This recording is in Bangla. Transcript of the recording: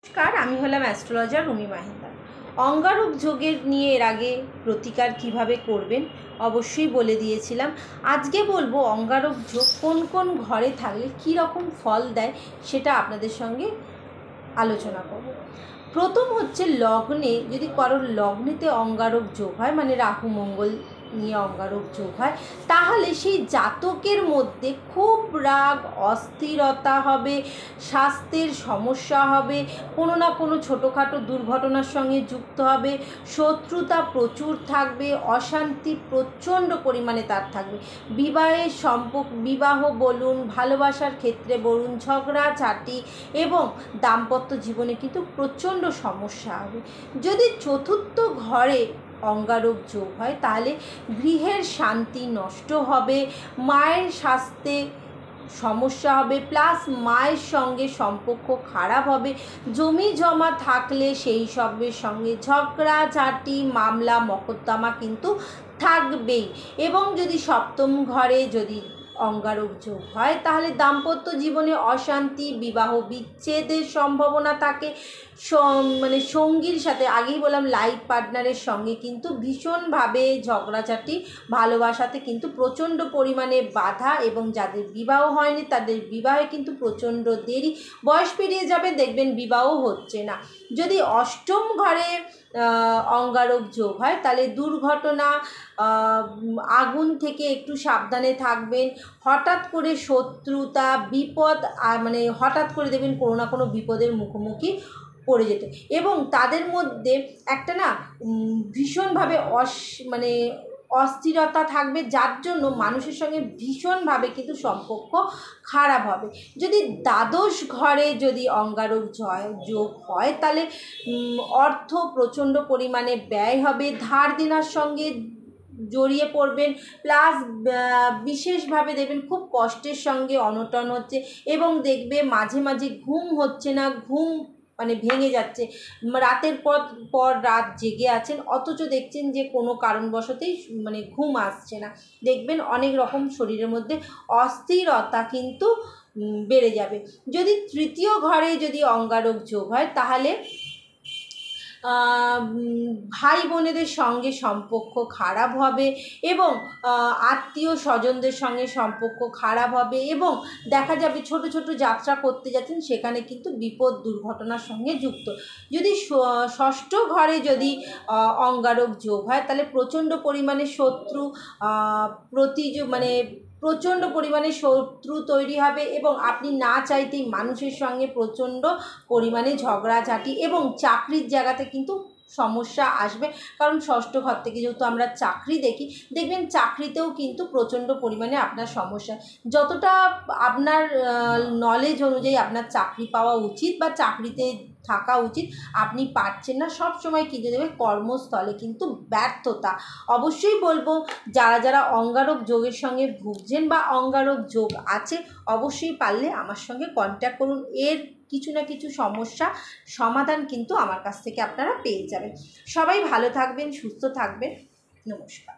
নমস্কার, আমি হলাম অ্যাস্ট্রোলজার রুমি মাহিন্দার। অঙ্গারক যোগের নিয়ে এর আগে প্রতিকার কিভাবে করবেন অবশ্যই বলে দিয়েছিলাম। আজকে বলবো অঙ্গারক যোগ কোন কোন ঘরে থাকলে কী রকম ফল দেয় সেটা আপনাদের সঙ্গে আলোচনা করব। প্রথম হচ্ছে লগ্নে, যদি কারোর লগ্নেতে অঙ্গারক যোগ হয়, মানে রাহু মঙ্গল নিয়ে অঙ্গারক যোগ হয়, তাহলে সেই জাতকের মধ্যে খুব রাগ, অস্থিরতা হবে, স্বাস্থ্যের সমস্যা হবে, কোনো না কোনো ছোটোখাটো দুর্ঘটনার সঙ্গে যুক্ত হবে, শত্রুতা প্রচুর থাকবে, অশান্তি প্রচণ্ড পরিমাণে তার থাকবে, বিবাহ বলুন, ভালোবাসার ক্ষেত্রে বলুন, ঝগড়াঝাটি এবং দাম্পত্য জীবনে কিন্তু প্রচণ্ড সমস্যা হবে। যদি চতুর্থ ঘরে অঙ্গারক যোগ হয় তাহলে গৃহের শান্তি নষ্ট হবে, মায়ের স্বাস্থ্যে সমস্যা হবে, প্লাস মায়ের সঙ্গে সম্পর্ক খারাপ হবে, জমি জমা থাকলে সেই সবের সঙ্গে ঝগড়াঝাটি, মামলা মকদ্দমা কিন্তু থাকবেই। এবং যদি সপ্তম ঘরে যদি অঙ্গারক যোগ হয় তাহলে দাম্পত্য জীবনে অশান্তি, বিবাহ বিচ্ছেদের সম্ভাবনা থাকে। মানে সঙ্গীর সাথে, আগেই বললাম লাইফ পার্টনারের সঙ্গে কিন্তু ভীষণভাবে ঝগড়াঝাটি, ভালোবাসাতে কিন্তু প্রচণ্ড পরিমাণে বাধা, এবং যাদের বিবাহ হয়নি তাদের বিবাহে কিন্তু প্রচণ্ড দেরি, বয়স পেরিয়ে যাবে, দেখবেন বিবাহ হচ্ছে না। যদি অষ্টম ঘরে অঙ্গারক যোগ হয় তাহলে দুর্ঘটনা, আগুন থেকে একটু সাবধানে থাকবেন, হঠাৎ করে শত্রুতা, বিপদ, মানে হঠাৎ করে দেখবেন কোনো না কোনো বিপদের মুখোমুখি পড়ে যেতে, এবং তাদের মধ্যে একটা না ভীষণভাবে মানে অস্থিরতা থাকবে, যার জন্য মানুষের সঙ্গে ভীষণভাবে কিন্তু সম্পর্ক খারাপ হবে। যদি দ্বাদশ ঘরে যদি অঙ্গারক যোগ হয় তাহলে অর্থ প্রচণ্ড পরিমাণে ব্যয় হবে, ধার দেনার সঙ্গে জড়িয়ে পড়বেন, প্লাস বিশেষভাবে দেখবেন খুব কষ্টের সঙ্গে অনটন হচ্ছে, এবং দেখবে মাঝে মাঝে ঘুম হচ্ছে না, ঘুম মানে ভেঙে যাচ্ছে, রাতের পর রাত জেগে আছেন, অথচ দেখছেন যে কোনো কারণবশতেই মানে ঘুম আসছে না, দেখবেন অনেক রকম শরীরের মধ্যে অস্থিরতা কিন্তু বেড়ে যাবে। যদি তৃতীয় ঘরে যদি অঙ্গারক যোগ হয় তাহলে ভাই বোনেদের সঙ্গে সম্পর্ক খারাপ হবে, এবং আত্মীয় স্বজনদের সঙ্গে সম্পর্ক খারাপ হবে, এবং দেখা যাবে ছোট ছোট যাত্রা করতে যাচ্ছেন সেখানে কিন্তু বিপদ দুর্ঘটনার সঙ্গে যুক্ত। যদি ষষ্ঠ ঘরে যদি অঙ্গারক যোগ হয় তাহলে প্রচণ্ড পরিমাণে শত্রু, মানে প্রচণ্ড পরিমাণে শত্রু তৈরি হবে, এবং আপনি না চাইতেই মানুষের সঙ্গে প্রচণ্ড পরিমাণে ঝগড়াঝাটি, এবং চাকরির জায়গাতে কিন্তু সমস্যা আসবে, কারণ ষষ্ঠ ঘর থেকে যেহেতু আমরা চাকরি দেখি, দেখবেন চাকরিতেও কিন্তু প্রচণ্ড পরিমাণে আপনার সমস্যা, যতটা আপনার নলেজ অনুযায়ী আপনার চাকরি পাওয়া উচিত বা চাকরিতে থাকা উচিত আপনি পাচ্ছেন না, সব সময় কিন্তু দেবে কর্মস্থলে কিন্তু ব্যর্থতা। অবশ্যই বলবো যারা যারা অঙ্গারক যোগের সঙ্গে ভুগছেন বা অঙ্গারক যোগ আছে, অবশ্যই পারলে আমার সঙ্গে কন্ট্যাক্ট করুন, এর কিছু না কিছু সমস্যা সমাধান কিন্তু আমার কাছ থেকে আপনারা পেয়ে যাবেন। সবাই ভালো থাকবেন, সুস্থ থাকবেন। নমস্কার।